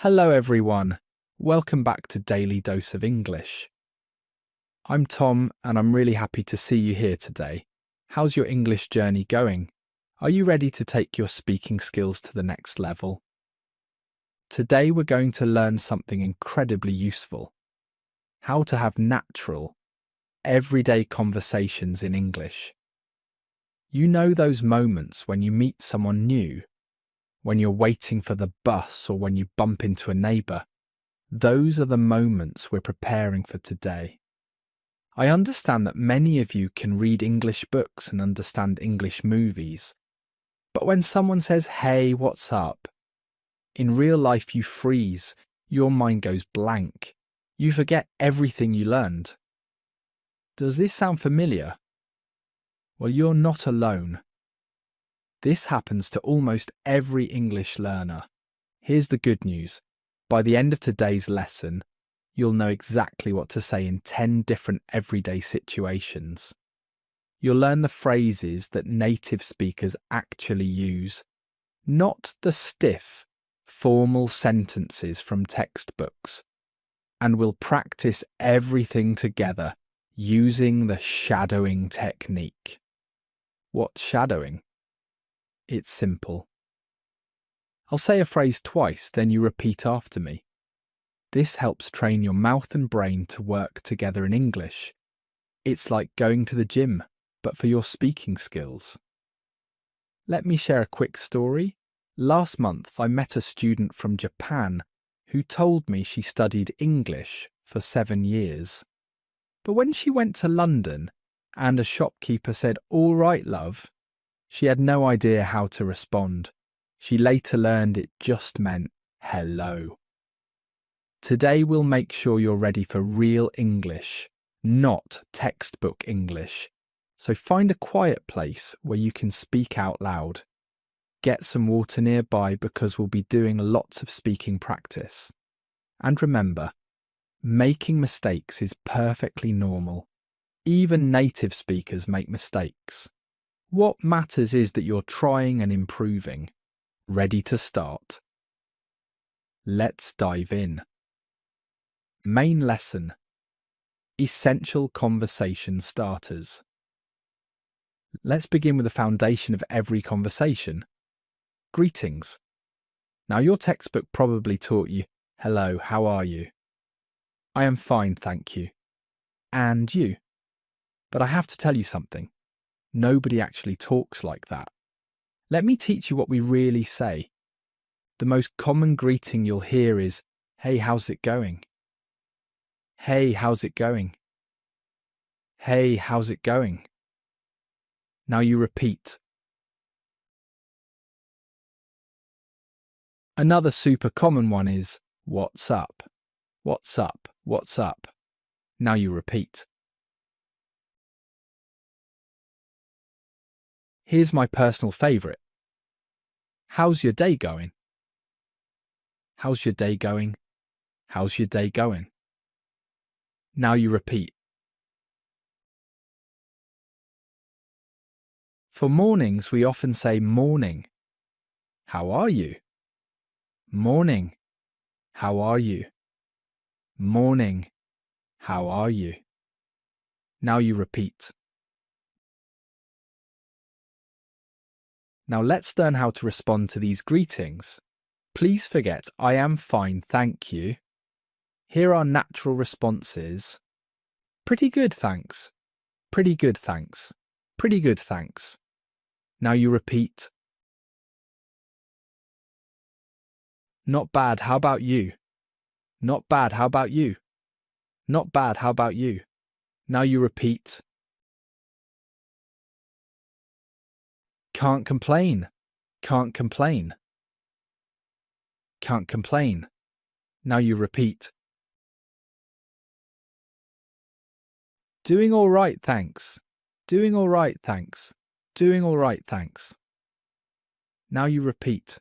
Hello everyone, welcome back to Daily Dose of English. I'm Tom and I'm really happy to see you here today. How's your English journey going? Are you ready to take your speaking skills to the next level? Today we're going to learn something incredibly useful. How to have natural, everyday conversations in English. You know those moments when you meet someone new, when you're waiting for the bus or when you bump into a neighbour. Those are the moments we're preparing for today. I understand that many of you can read English books and understand English movies. But when someone says, "Hey, what's up?" in real life you freeze, your mind goes blank. You forget everything you learned. Does this sound familiar? Well, you're not alone. This happens to almost every English learner. Here's the good news. By the end of today's lesson, you'll know exactly what to say in 10 different everyday situations. You'll learn the phrases that native speakers actually use, not the stiff, formal sentences from textbooks, and we'll practice everything together using the shadowing technique. What's shadowing? It's simple. I'll say a phrase twice, then you repeat after me. This helps train your mouth and brain to work together in English. It's like going to the gym, but for your speaking skills. Let me share a quick story. Last month, I met a student from Japan who told me she studied English for 7 years. But when she went to London and a shopkeeper said, "All right, love," she had no idea how to respond. She later learned it just meant hello. Today we'll make sure you're ready for real English, not textbook English. So find a quiet place where you can speak out loud. Get some water nearby because we'll be doing lots of speaking practice. And remember, making mistakes is perfectly normal. Even native speakers make mistakes. What matters is that you're trying and improving. Ready to start? Let's dive in. Main lesson. Essential conversation starters. Let's begin with the foundation of every conversation. Greetings. Now your textbook probably taught you, "Hello, how are you?" "I am fine, thank you." "And you?" But I have to tell you something. Nobody actually talks like that. Let me teach you what we really say. The most common greeting you'll hear is, "Hey, how's it going?" "Hey, how's it going?" "Hey, how's it going?" Now you repeat. Another super common one is, "What's up?" "What's up? What's up?" Now you repeat. Here's my personal favourite. "How's your day going?" "How's your day going?" "How's your day going?" Now you repeat. For mornings, we often say morning. "How are you?" "Morning. How are you?" "Morning. How are you?" Now you repeat. Now let's learn how to respond to these greetings. Please forget "I am fine, thank you." Here are natural responses. "Pretty good, thanks." "Pretty good, thanks." "Pretty good, thanks." Now you repeat. "Not bad, how about you?" "Not bad, how about you?" "Not bad, how about you?" Now you repeat. "Can't complain." "Can't complain." "Can't complain." Now you repeat. "Doing all right, thanks." "Doing all right, thanks." "Doing all right, thanks." Now you repeat.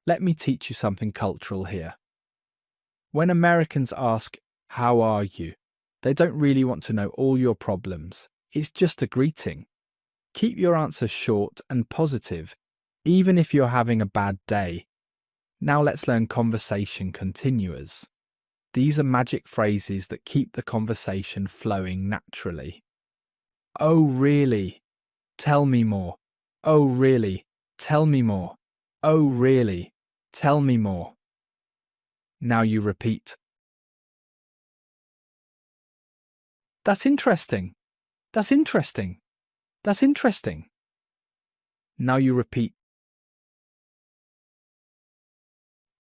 Let me teach you something cultural here. When Americans ask, "How are you?" they don't really want to know all your problems. It's just a greeting. Keep your answer short and positive. even if you're having a bad day. Now let's learn conversation continuers. These are magic phrases that keep the conversation flowing naturally. Oh, really? Tell me more. Oh, really? Tell me more. Oh, really? Tell me more. Now you repeat. That's interesting. That's interesting. That's interesting. Now you repeat.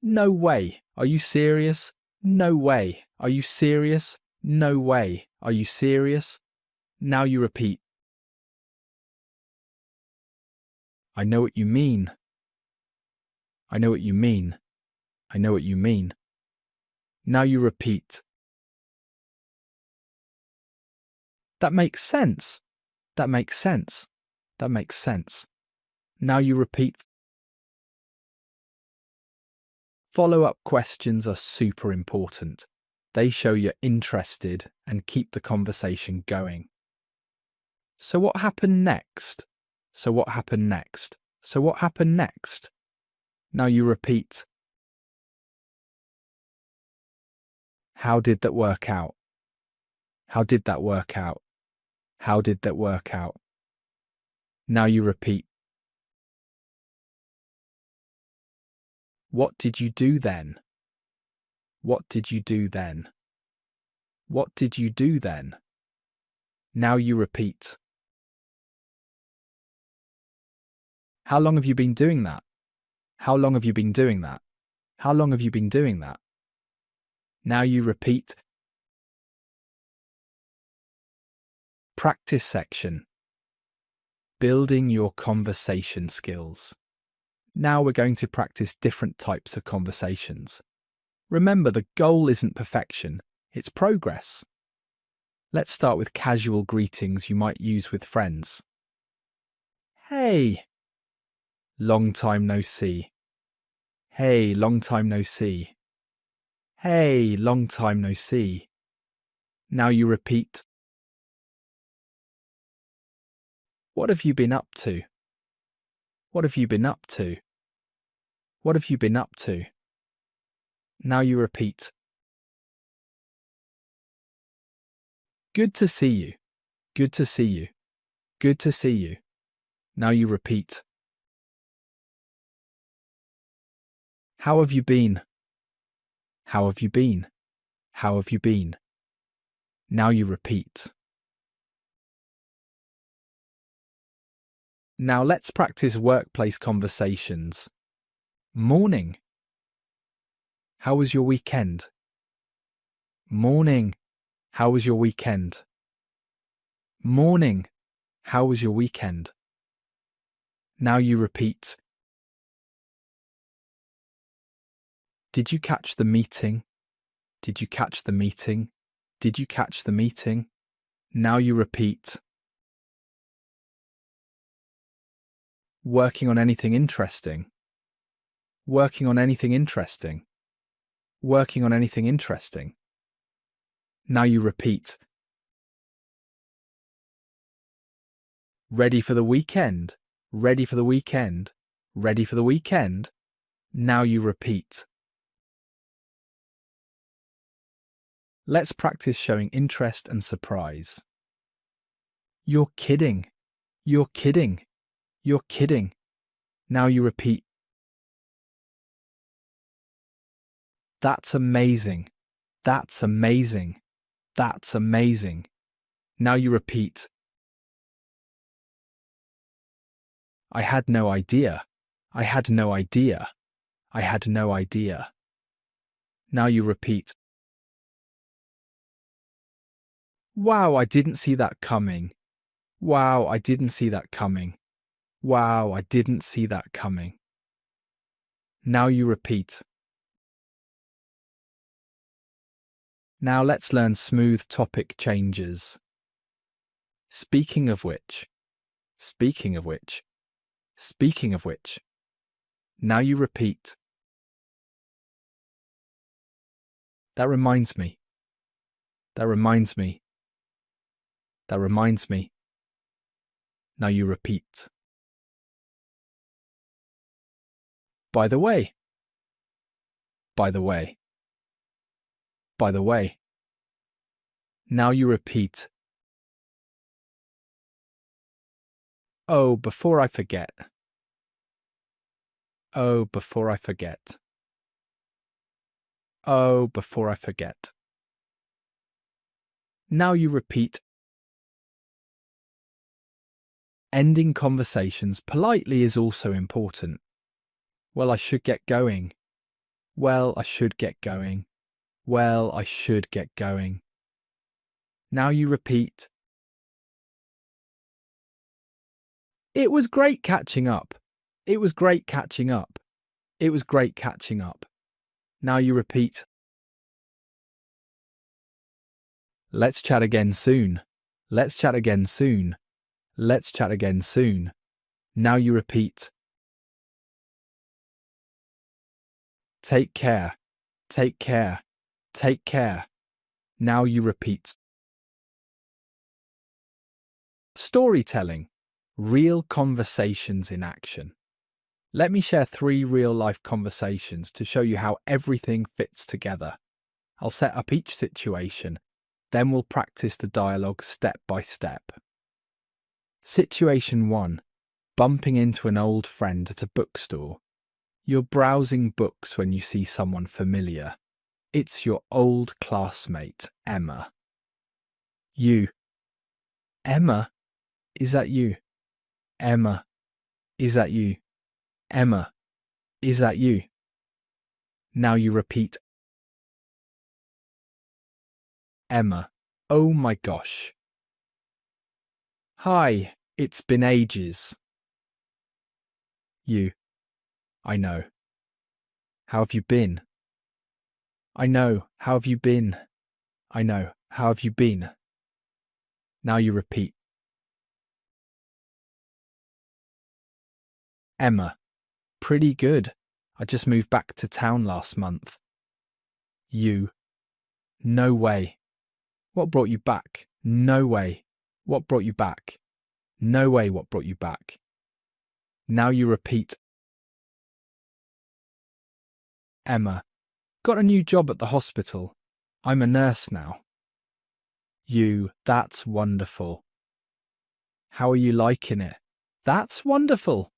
No way. Are you serious? No way. Are you serious? No way. Are you serious? Now you repeat. I know what you mean. I know what you mean. I know what you mean. Now you repeat. That makes sense. That makes sense. That makes sense. Now you repeat. Follow-up questions are super important. They show you're interested and keep the conversation going. So what happened next? So what happened next? So what happened next? Now you repeat. How did that work out? How did that work out? How did that work out? Now you repeat. What did you do then? What did you do then? What did you do then? Now you repeat. How long have you been doing that? How long have you been doing that? How long have you been doing that? Now you repeat. Practice section. Building your conversation skills. Now we're going to practice different types of conversations. Remember, the goal isn't perfection, it's progress. Let's start with casual greetings you might use with friends. Hey! Long time no see. Hey, long time no see. Hey, long time no see. Now you repeat. What have you been up to? What have you been up to? What have you been up to? Now you repeat. Good to see you. Good to see you. Good to see you. Now you repeat. How have you been? How have you been? How have you been? Now you repeat. Now let's practice workplace conversations. Morning. How was your weekend? Morning. How was your weekend? Morning. How was your weekend? Now you repeat. Did you catch the meeting? Did you catch the meeting? Did you catch the meeting? Now you repeat. Working on anything interesting? Working on anything interesting? Working on anything interesting? Now you repeat. Ready for the weekend? Ready for the weekend? Ready for the weekend? Now you repeat. Let's practice showing interest and surprise. You're kidding. You're kidding. You're kidding. Now you repeat. That's amazing. That's amazing. That's amazing. Now you repeat. I had no idea. I had no idea. I had no idea. Now you repeat. Wow, I didn't see that coming. Wow, I didn't see that coming. Wow, I didn't see that coming. Now you repeat. Now let's learn smooth topic changes. Speaking of which. Speaking of which. Speaking of which. Now you repeat. That reminds me. That reminds me. That reminds me. Now you repeat. By the way. By the way. By the way. Now you repeat. Oh, before I forget. Oh, before I forget. Oh, before I forget. Now you repeat. Ending conversations politely is also important. Well, I should get going. Well, I should get going. Well, I should get going. Now you repeat. It was great catching up. It was great catching up. It was great catching up. Now you repeat. Let's chat again soon. Let's chat again soon. Let's chat again soon. Now you repeat. Take care. Take care. Take care. Now you repeat. Storytelling. Real conversations in action. Let me share 3 real-life conversations to show you how everything fits together. I'll set up each situation, then we'll practice the dialogue step by step. Situation 1. Bumping into an old friend at a bookstore. You're browsing books when you see someone familiar. It's your old classmate, Emma. You. Emma? Is that you? Emma. Is that you? Emma. Is that you? Now you repeat. Emma. Oh my gosh. Hi, it's been ages. You. I know. How have you been? I know. How have you been? I know. How have you been? Now you repeat. Emma. Pretty good. I just moved back to town last month. You. No way. What brought you back? No way. What brought you back? No way. What brought you back? Now you repeat. Emma. Got a new job at the hospital. I'm a nurse now. You. That's wonderful. How are you liking it? That's wonderful.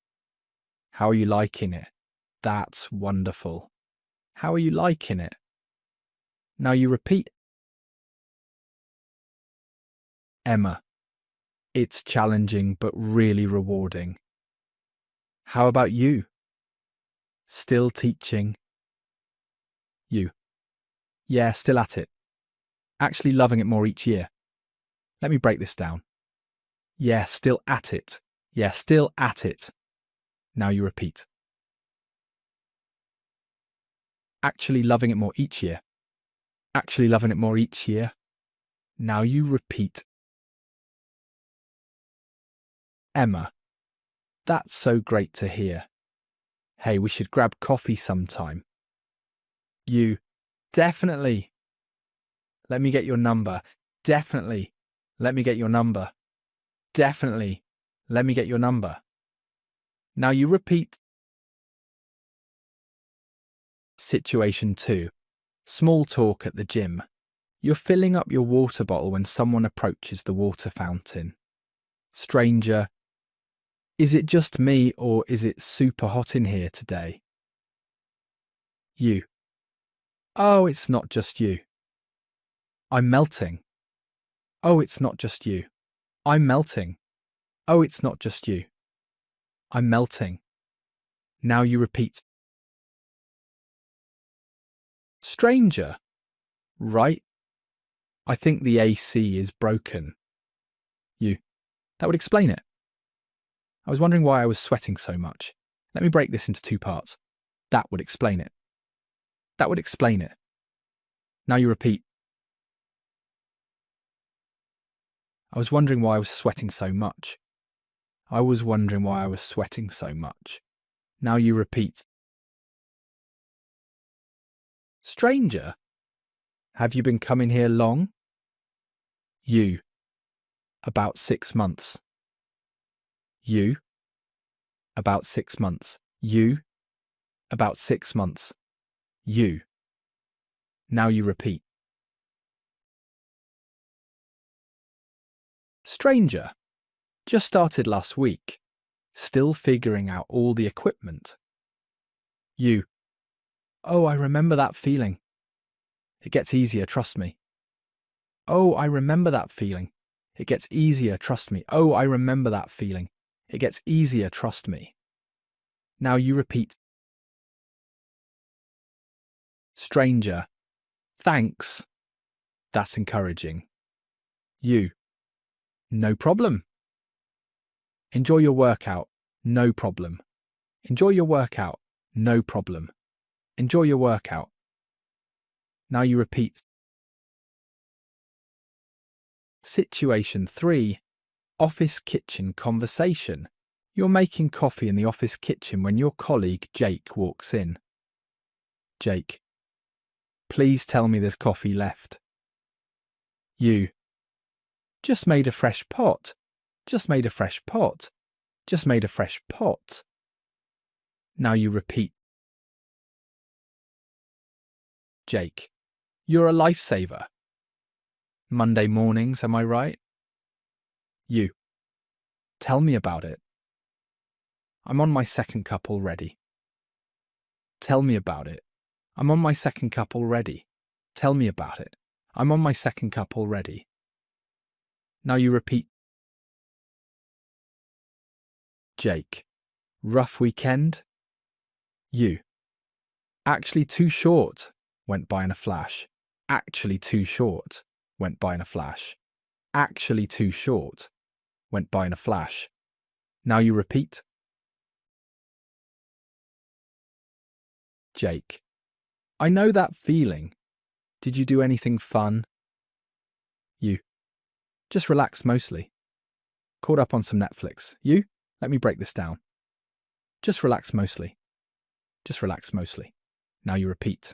How are you liking it? That's wonderful. How are you liking it? Now you repeat. Emma. It's challenging but really rewarding. How about you? Still teaching? You. Yeah, still at it. Actually loving it more each year. Let me break this down. Yeah, still at it. Yeah, still at it. Now you repeat. Actually loving it more each year. Actually loving it more each year. Now you repeat. Emma. That's so great to hear. Hey, we should grab coffee sometime. You. Definitely. Let me get your number. Definitely. Let me get your number. Definitely. Let me get your number. Now you repeat. Situation 2. Small talk at the gym. You're filling up your water bottle when someone approaches the water fountain. Stranger. Is it just me or is it super hot in here today? You. Oh, it's not just you. I'm melting. Oh, it's not just you. I'm melting. Oh, it's not just you. I'm melting. Now you repeat. Stranger. Right? I think the AC is broken. You. That would explain it. I was wondering why I was sweating so much. Let me break this into 2 parts. That would explain it. That would explain it. Now you repeat. I was wondering why I was sweating so much. I was wondering why I was sweating so much. Now you repeat. Stranger. Have you been coming here long? You. About 6 months. You. About 6 months. You. About 6 months. You. Now you repeat. Stranger. Just started last week. Still figuring out all the equipment. You. Oh, I remember that feeling. It gets easier, trust me. Oh, I remember that feeling. It gets easier, trust me. Oh, I remember that feeling. It gets easier, trust me. Now you repeat. Stranger. Thanks. That's encouraging. You. No problem. Enjoy your workout. No problem. Enjoy your workout. No problem. Enjoy your workout. Now you repeat. Situation 3. Office kitchen conversation. You're making coffee in the office kitchen when your colleague Jake walks in. Jake. Please tell me there's coffee left. You. Just made a fresh pot. Just made a fresh pot. Just made a fresh pot. Now you repeat. Jake. You're a lifesaver. Monday mornings, am I right? You. Tell me about it. I'm on my second cup already. Tell me about it. I'm on my second cup already. Tell me about it. I'm on my second cup already. Now you repeat. Jake. Rough weekend? You. Actually too short. Went by in a flash. Actually too short. Went by in a flash. Actually too short. Went by in a flash. Now you repeat. Jake. I know that feeling. Did you do anything fun? You. Just relax mostly. Caught up on some Netflix. You? Let me break this down. Just relax mostly. Just relax mostly. Now you repeat.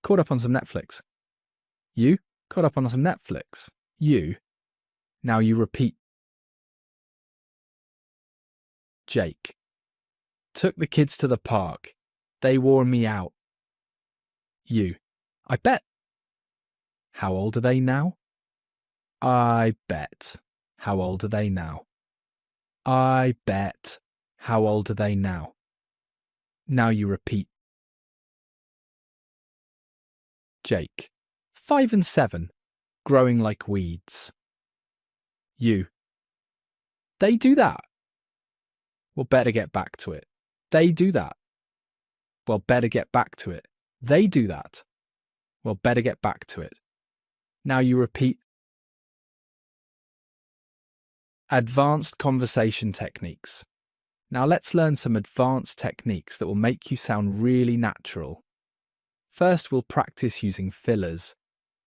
Caught up on some Netflix. You? Caught up on some Netflix. You? Now you repeat. Jake. Took the kids to the park. They wore me out. You. I bet. How old are they now? I bet. How old are they now? I bet. How old are they now? Now you repeat. Jake. 5 and 7. Growing like weeds. You. They do that. Well, better get back to it. They do that. Well, better get back to it. They do that. Well, better get back to it. Now you repeat. Advanced conversation techniques. Now let's learn some advanced techniques that will make you sound really natural. First, we'll practice using fillers.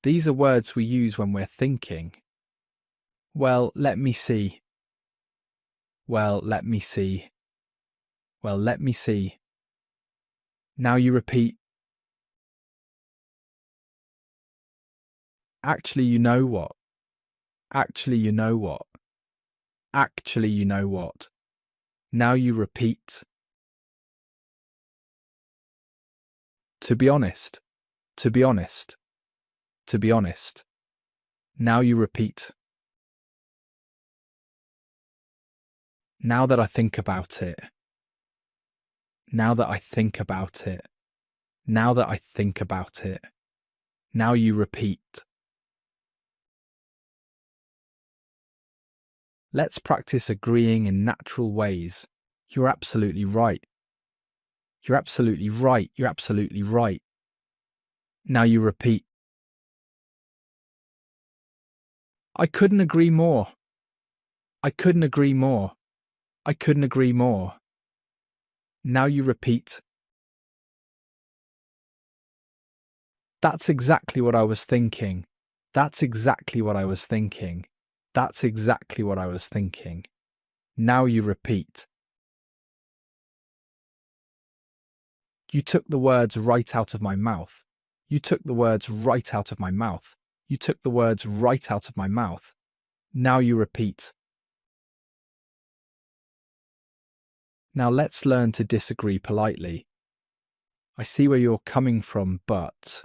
These are words we use when we're thinking. Well, let me see. Well, let me see. Well, let me see. Now you repeat. Actually, you know what? Actually, you know what? Actually, you know what? Now you repeat. To be honest. To be honest. To be honest. Now you repeat. Now that I think about it. Now that I think about it. Now that I think about it. Now you repeat. Let's practice agreeing in natural ways. You're absolutely right. You're absolutely right. You're absolutely right. Now you repeat. I couldn't agree more. I couldn't agree more. I couldn't agree more. Now you repeat. That's exactly what I was thinking. That's exactly what I was thinking. That's exactly what I was thinking. Now you repeat. You took the words right out of my mouth. You took the words right out of my mouth. You took the words right out of my mouth. Now you repeat. Now let's learn to disagree politely. I see where you're coming from, but.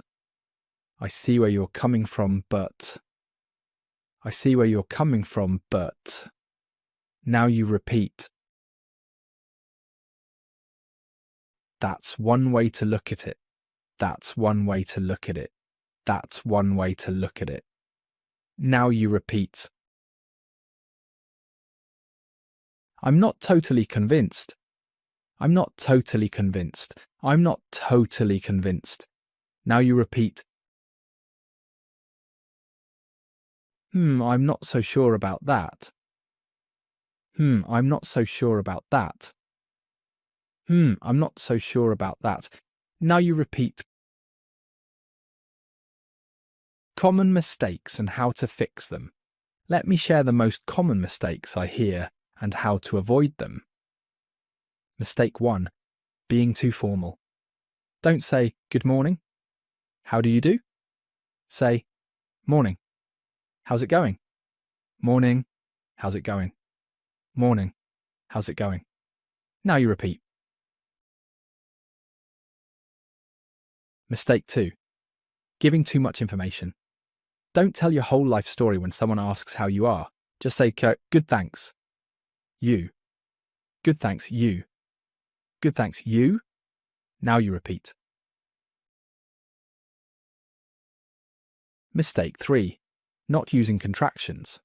I see where you're coming from, but. I see where you're coming from, but. Now you repeat. That's one way to look at it. That's one way to look at it. That's one way to look at it. Now you repeat. I'm not totally convinced. I'm not totally convinced. I'm not totally convinced. Now you repeat. I'm not so sure about that. I'm not so sure about that. I'm not so sure about that. Now you repeat. Common mistakes and how to fix them. Let me share the most common mistakes I hear and how to avoid them. Mistake 1. Being too formal. Don't say, good morning. How do you do? Say, morning. How's it going? Morning. How's it going? Morning. How's it going? Now you repeat. Mistake 2. Giving too much information. Don't tell your whole life story when someone asks how you are. Just say, good thanks. You. Good thanks, you. Good thanks, you. Now you repeat. Mistake 3. Not using contractions.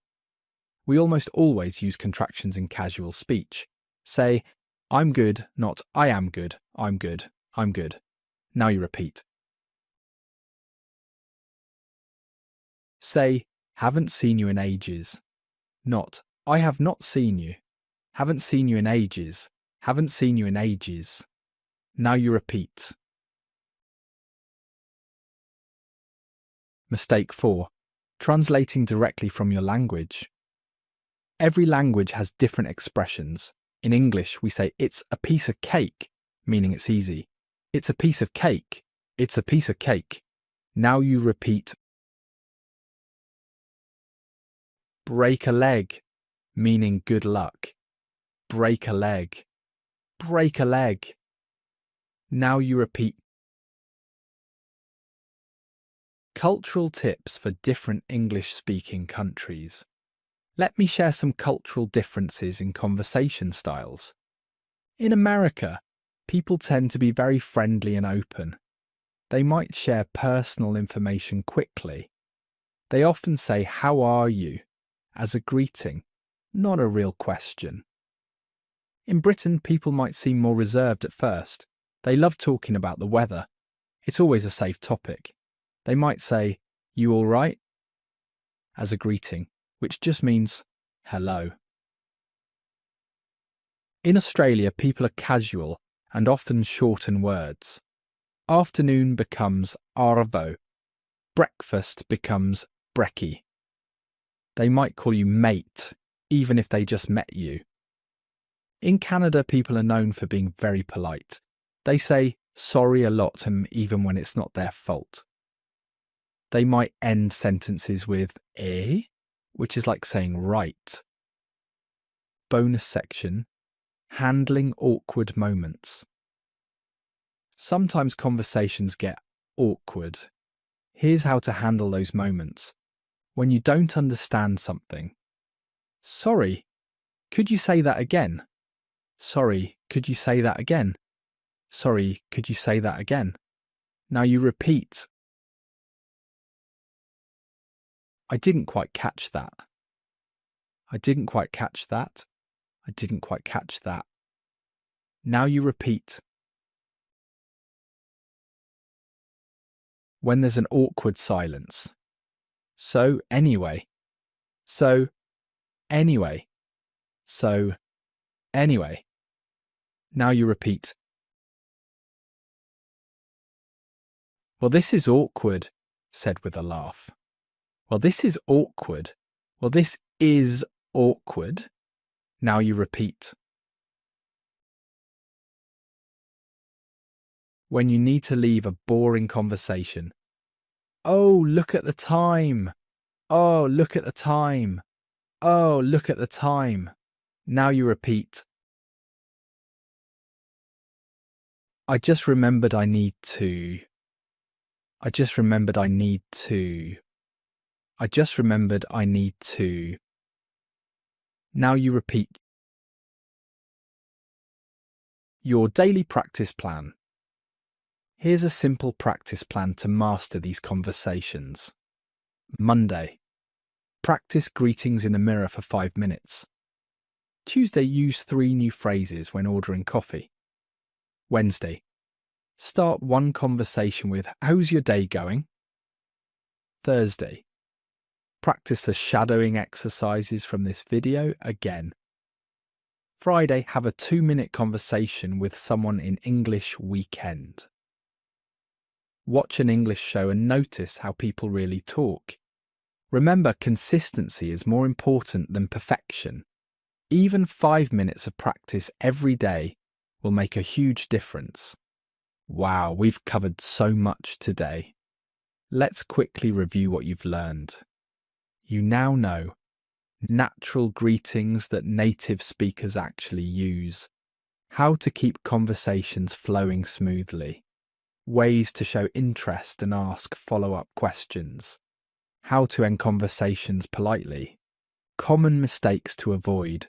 We almost always use contractions in casual speech. Say, I'm good, not I am good, I'm good, I'm good. Now you repeat. Say, haven't seen you in ages. Not, I have not seen you. Haven't seen you in ages. Haven't seen you in ages. Now you repeat. Mistake 4. Translating directly from your language. Every language has different expressions. In English, we say, it's a piece of cake, meaning it's easy. It's a piece of cake. It's a piece of cake. Now you repeat. Break a leg, meaning good luck. Break a leg. Break a leg. Now you repeat. Cultural tips for different English-speaking countries. Let me share some cultural differences in conversation styles. In America, people tend to be very friendly and open. They might share personal information quickly. They often say, "How are you?" as a greeting, not a real question. In Britain, people might seem more reserved at first. They love talking about the weather. It's always a safe topic. They might say, "You all right?" as a greeting, which just means hello. In Australia, people are casual and often shorten words. Afternoon becomes arvo. Breakfast becomes brekkie. They might call you mate, even if they just met you. In Canada, people are known for being very polite. They say sorry a lot, even when it's not their fault. They might end sentences with eh, which is like saying right. Bonus section, handling awkward moments. Sometimes conversations get awkward. Here's how to handle those moments. When you don't understand something. Sorry, could you say that again? Sorry, could you say that again? Sorry, could you say that again? Now you repeat. I didn't quite catch that. I didn't quite catch that. I didn't quite catch that. Now you repeat. When there's an awkward silence. So anyway. So anyway. So anyway. Now you repeat. Well, this is awkward, said with a laugh. Well, this is awkward. Well, this is awkward. Now you repeat. When you need to leave a boring conversation. Oh, look at the time. Oh, look at the time. Oh, look at the time. Now you repeat. I just remembered I need to. I just remembered I need to. I just remembered I need to. Now you repeat your daily practice plan. Here's a simple practice plan to master these conversations. Monday. Practice greetings in the mirror for 5 minutes. Tuesday, use 3 new phrases when ordering coffee. Wednesday. Start one conversation with, "How's your day going?" Thursday. Practice the shadowing exercises from this video again. Friday, have a 2-minute conversation with someone in English weekend. Watch an English show and notice how people really talk. Remember, consistency is more important than perfection. Even 5 minutes of practice every day will make a huge difference. Wow, we've covered so much today. Let's quickly review what you've learned. You now know natural greetings that native speakers actually use, how to keep conversations flowing smoothly, ways to show interest and ask follow-up questions, how to end conversations politely, common mistakes to avoid,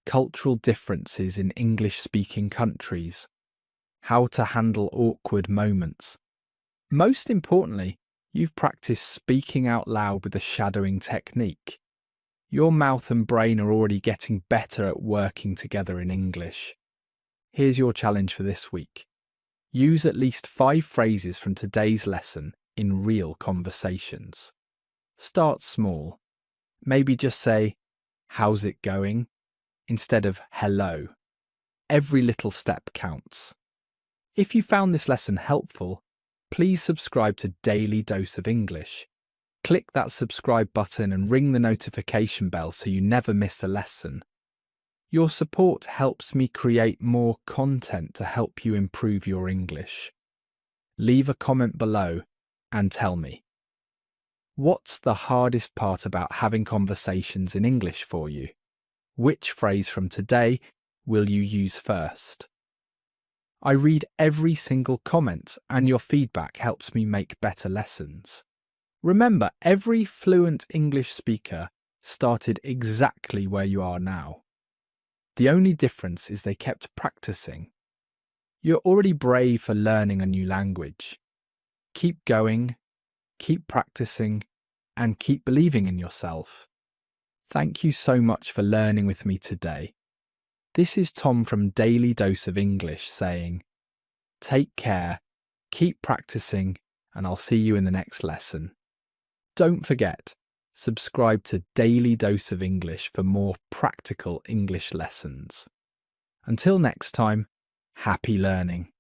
cultural differences in English-speaking countries, how to handle awkward moments. Most importantly, you've practiced speaking out loud with the shadowing technique. Your mouth and brain are already getting better at working together in English. Here's your challenge for this week. Use at least 5 phrases from today's lesson in real conversations. Start small. Maybe just say, "How's it going?" instead of "hello." Every little step counts. If you found this lesson helpful, please subscribe to Daily Dose of English. Click that subscribe button and ring the notification bell so you never miss a lesson. Your support helps me create more content to help you improve your English. Leave a comment below and tell me, what's the hardest part about having conversations in English for you? Which phrase from today will you use first? I read every single comment, and your feedback helps me make better lessons. Remember, every fluent English speaker started exactly where you are now. The only difference is they kept practicing. You're already brave for learning a new language. Keep going, keep practicing, and keep believing in yourself. Thank you so much for learning with me today. This is Tom from Daily Dose of English saying, take care, keep practicing, and I'll see you in the next lesson. Don't forget, subscribe to Daily Dose of English for more practical English lessons. Until next time, happy learning.